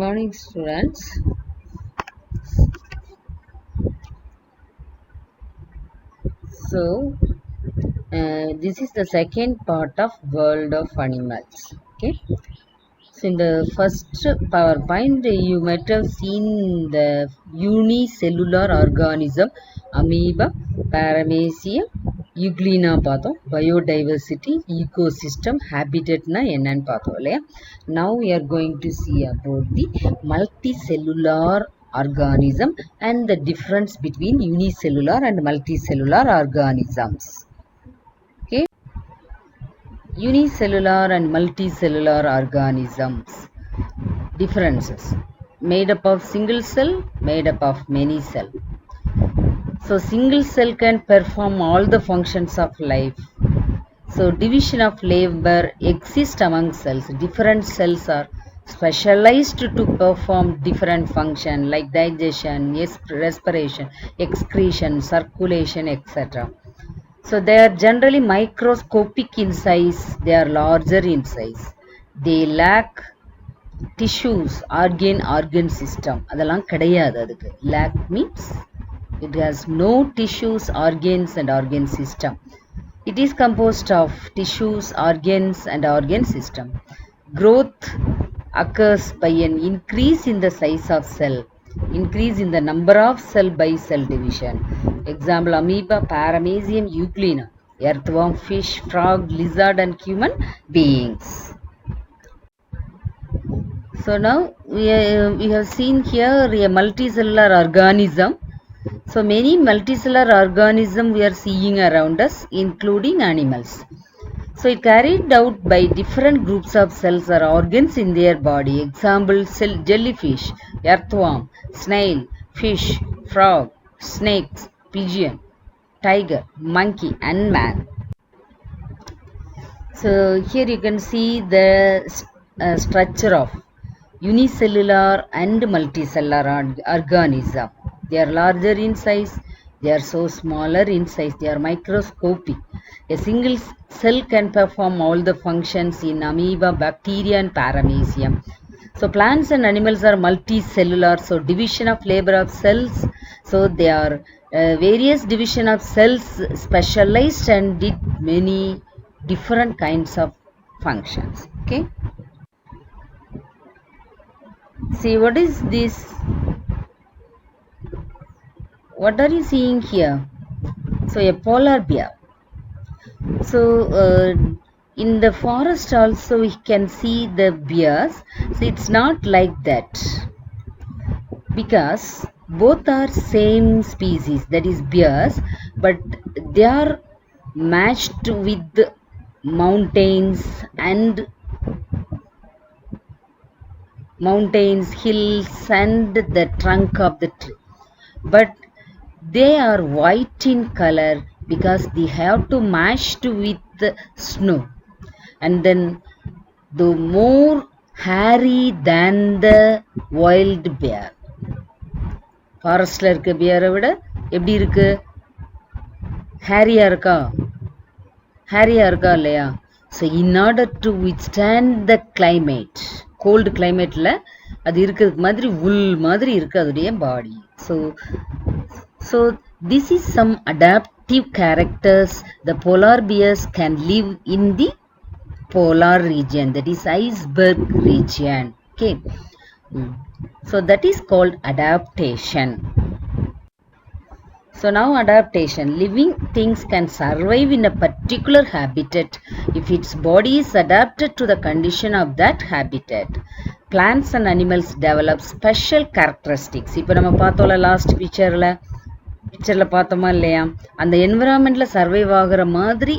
Morning, students. So, this is the second part of World of Animals. Okay. So, in the first PowerPoint, you might have seen the unicellular organism, amoeba, paramecium, euglena பார்த்தோம், biodiversity, ecosystem, habitatனா என்னன்னு பார்த்தோம் இல்லையா. Now we are going to see about the multicellular organism and the difference between unicellular and multicellular organisms. Okay, unicellular and multicellular organisms differences: made up of single cell, made up of many cell. So single cell can perform all the functions of life. So division of labor exists among cells. Different cells are specialized to perform different functions like digestion, respiration, excretion, circulation, etc. So they are generally microscopic in size. They are larger in size. They lack tissues, organ system. அதெல்லாம் கிடையாது அதுக்கு. Lack means it has no tissues, organs and organ system. It is composed of tissues, organs and organ system. Growth occurs by an increase in the size of cell, increase in the number of cell by cell division. Example: amoeba, paramecium, euglena, earthworm, fish, frog, lizard and human beings. So now we have seen here a multicellular organism. So many multicellular organisms we are seeing around us, including animals. So it carried out by different groups of cells or organs in their body. Example: jellyfish, earthworm, snail, fish, frog, snakes, pigeon, tiger, monkey and man. So here you can see the structure of unicellular and multicellular organism. They are larger in size, they are so smaller in size, they are microscopic. A single cell can perform all the functions in amoeba, bacteria and paramecium. So plants and animals are multicellular, so division of labor of cells. So they are various division of cells specialized and did many different kinds of functions. Okay. See, what is this? What are you seeing here? So a polar bear. So in the forest also we can see the bears. So it's not like that, because both are same species, that is bears, but they are matched with mountains, hills and the trunk of the tree. But they are white in color because they have to matched with the snow, and then the more hairy than the wild bear. ஃபாரஸ்ட்ல இருக்க பியரை விட எப்படி இருக்கு? ஹேரியா இருக்கா இல்லையா? So in order to withstand the climate, cold கிளைமேட்ல அது இருக்கிறதுக்கு மாதிரி உல் மாதிரி இருக்கு அதோடைய பாடி. So this is some adaptive characters. The polar bears can live in the polar region, that is iceberg region. Okay. So that is called adaptation. So now adaptation: living things can survive in a particular habitat if its body is adapted to the condition of that habitat. Plants and animals develop special characteristics. இப்போ நம்ம பார்த்தோம்ல last பிக்சர்ல பார்த்தோமா இல்லையா, அந்த என்விரான்மெண்ட்ல survive ஆகுற மாதிரி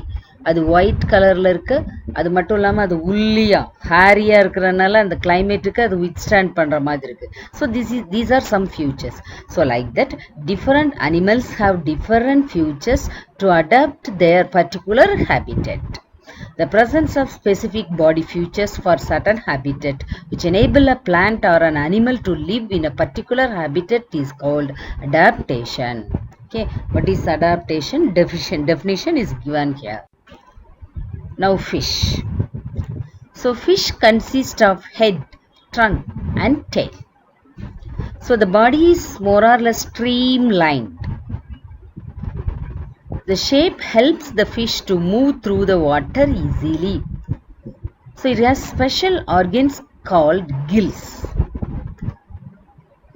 அது ஒயிட் கலர்ல இருக்கு. அது மட்டும் இல்லாம அது உள்ளியா ஹேரியா இருக்கிறதுனால அந்த கிளைமேட்டுக்கு அது வித்ஸ்டாண்ட் பண்ற மாதிரி இருக்கு. So these are some features. So like that, different animals have different features to adapt their particular habitat. The presence of specific body features for certain habitat which enable a plant or an animal to live in a particular habitat is called adaptation. Okay, what is adaptation? Definition is given here. Now fish. So fish consist of head, trunk and tail. So the body is more or less streamlined. The shape helps the fish to move through the water easily. So it has special organs called gills,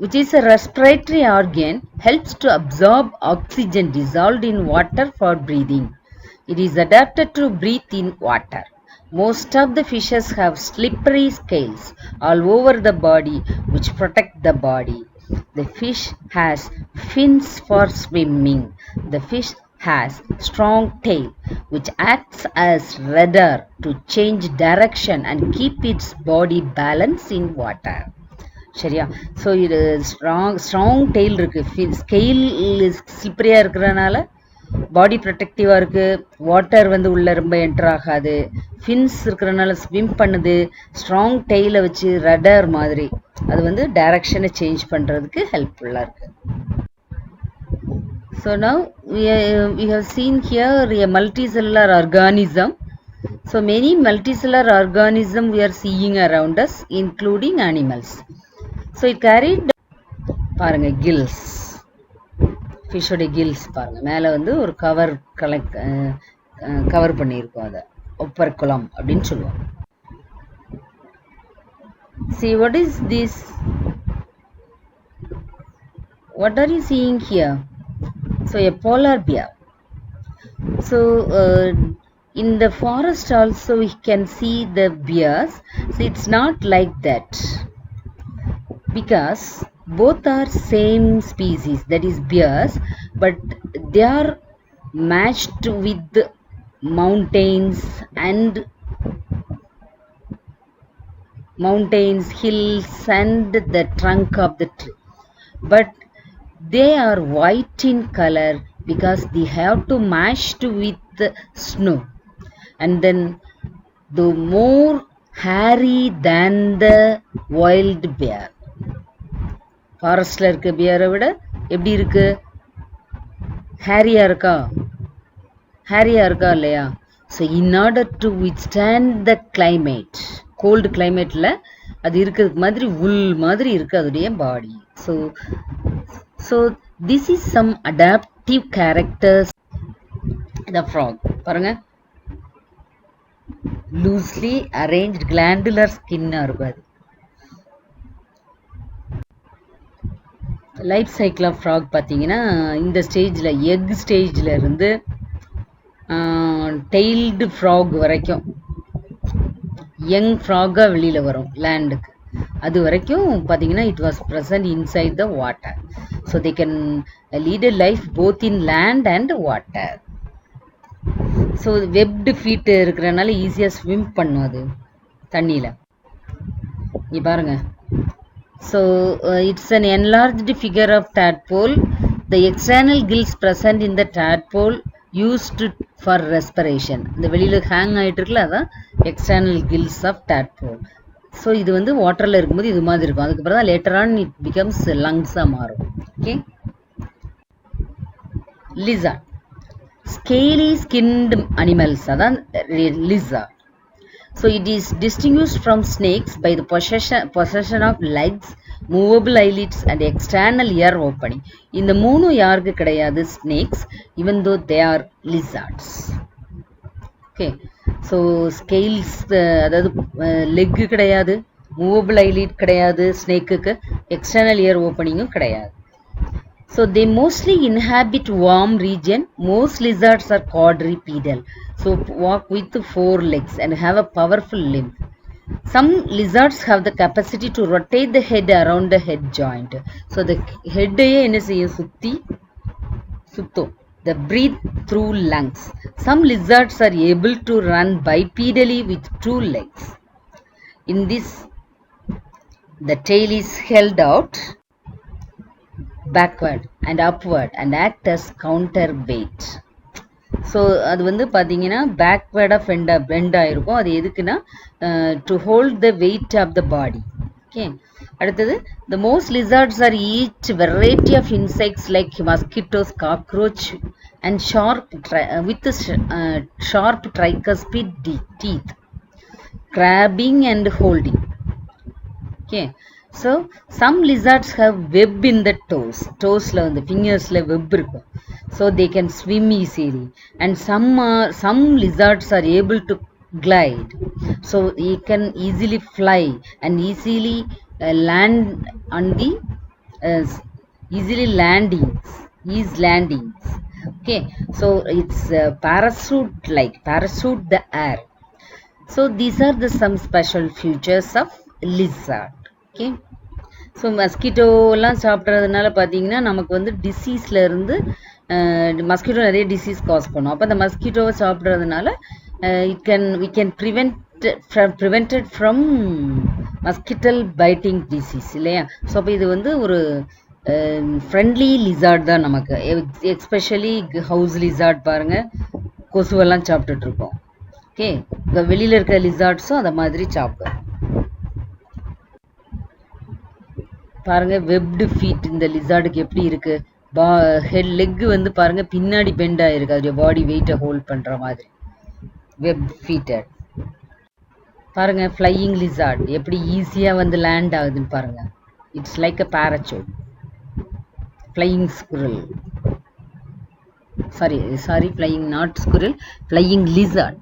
which is a respiratory organ, helps to absorb oxygen dissolved in water for breathing. It is adapted to breathe in water. Most of the fishes have slippery scales all over the body which protect the body. The fish has fins for swimming. The fish has strong tail which acts as rudder to change direction and keep its body balanced in water. சரியா? So இது strong tail இருக்குது. Scale ஸ்லிப்பரியாக இருக்கிறனால பாடி ப்ரொடெக்டிவாக இருக்குது. Water வந்து உள்ளே ரொம்ப enter ஆகாது. Fins இருக்கிறனால ஸ்விம் பண்ணுது. ஸ்ட்ராங் டெய்லை வச்சு ரடர் மாதிரி அது வந்து டைரக்ஷனை சேஞ்ச் பண்ணுறதுக்கு ஹெல்ப்ஃபுல்லாக இருக்குது. So now we have seen here a multicellular organism. So many multicellular organisms we are seeing around us, including animals. So it carried பாருங்க gills, ஃபிஷ்ஷோடைய கில்ஸ் பாருங்க, மேலே வந்து ஒரு கவர் பண்ணியிருக்கோம். அதை ஒப்பர்குலம் அப்படின்னு சொல்லுவோம். See what is this? What are you seeing here? So a polar bear. So in the forest also we can see the bears. So it's not like that, because both are same species, that is bears, but they are matched with mountains, hills and the trunk of the tree. But they are white in color because they have to matched with the snow, and then the more hairy than the wild bear. ஃபாரஸ்டில் இருக்க பியரை விட எப்படி இருக்கு? ஹேரியாக இருக்கா இல்லையா? So in order to withstand the climate, cold கிளைமேட்டில் அது இருக்கிறதுக்கு மாதிரி உல் மாதிரி இருக்குது அதோடைய body. So this is some adaptive characters the frog. பாருங்க, லூஸ்லி அரேஞ்ச்டு கிளாண்டுலர் ஸ்கின்னாக இருக்கும். அது லைஃப் சைக்கிள் ஆஃப் ஃப்ராக் பார்த்தீங்கன்னா இந்த ஸ்டேஜில் எக் ஸ்டேஜில் இருந்து டெய்ல்டு ஃப்ராக் வரைக்கும், யங் ஃப்ராகாக வெளியில் வரும் லேண்டுக்கு, அது வரைக்கும் பார்த்தீங்கன்னா it was present inside the water. So they can lead a life both in land and water. So webbed feet இருக்கிறனால ஈஸியாக ஸ்விம் பண்ணும் அது தண்ணியில். நீ பாருங்க. So it's an enlarged figure of tadpole. The external gills present in the tadpole used for respiration. இந்த வெளியில் hang ஆகிட்டு இருக்குல்ல, அதான் external gills of tadpole. So இது வந்து வாட்டரில் இருக்கும்போது இது மாதிரி இருக்கும். அதுக்கப்புறம் தான் லேட்டர் ஆன் இட் பிகம்ஸ் லங்ஸாக மாறும். Okay. lizard, scaly skinned animals, அதான் lizard. So it is distinguished from snakes by the possession of legs, movable eyelids and external ear opening. இந்த மூணு யாருக்கு கிடையாது? snakes, even though they are lizards. Okay. So scales, அதாவது leg கிடையாது, movable eyelid கிடையாது ஸ்னேக்குக்கு, external ear ஓப்பனிங்கும் கிடையாது. So they mostly inhabit warm region. Most lizards are quadrupedal, so walk with 4 legs and have a powerful limb. Some lizards have the capacity to rotate the head around the head joint. So the head என்ன செய்யும்? சுத்தும். They breathe through lungs. Some lizards are able to run bipedally with 2 legs. In this, the tail is held out backward and upward and act as counterweight. So அது வந்து பார்த்தீங்கன்னா பேக்வேர்டாக bend ஆகிருக்கும். அது எதுக்குன்னா to hold the weight of the body. Okay. அடுத்தது, the most lizards are each variety of insects like mosquitoes, cockroach and sharp tricuspid teeth, grabbing and holding. Okay. So some lizards have web in the toesல வந்து fingersல web இருக்கும், so they can swim easily, and some lizards are able to glide, so they can easily fly and easily land on the uh, easily landings. Okay, so it's parachute the air. So these are the some special features of lizard. Okay, so மஸ்கிட்டோலாம் சாப்பிட்றதுனால பார்த்தீங்கன்னா நமக்கு வந்து டிசீஸில் இருந்து mosquito நிறைய disease cause பண்ணும். அப்போ அந்த மஸ்கிட்டோவை சாப்பிட்றதுனால we can prevented from மஸ்கிட்டல் பைட்டிங் டிசீஸ் இல்லையா. ஸோ அப்போ இது வந்து ஒரு ஃப்ரெண்ட்லி லிசார்ட் தான் நமக்கு. எஸ்பெஷலி ஹவுஸ் லிசார்ட் பாருங்கள், கொசுவெல்லாம் சாப்பிட்டுட்டு இருக்கோம். ஓகே, வெளியில் இருக்க லிசார்ட்ஸும் அதை மாதிரி சாப்பிடும். பாருங்க, வெப்டு ஃபீட் இந்த லிசார்டுக்கு எப்படி இருக்கு. லெக் வந்து பாருங்க பின்னாடி பெண்ட் ஆயிருக்கு, அதோடைய பாடி வெயிட்டை ஹோல்ட் பண்ற மாதிரி. வெப் ஃபீட்டட். பாருங்க ஃப்ளையிங் லிசார்ட் எப்படி ஈஸியா வந்து லேண்ட் ஆகுதுன்னு பாருங்க. It's like a parachute. Flying squirrel, sorry flying not squirrel, flying lizard.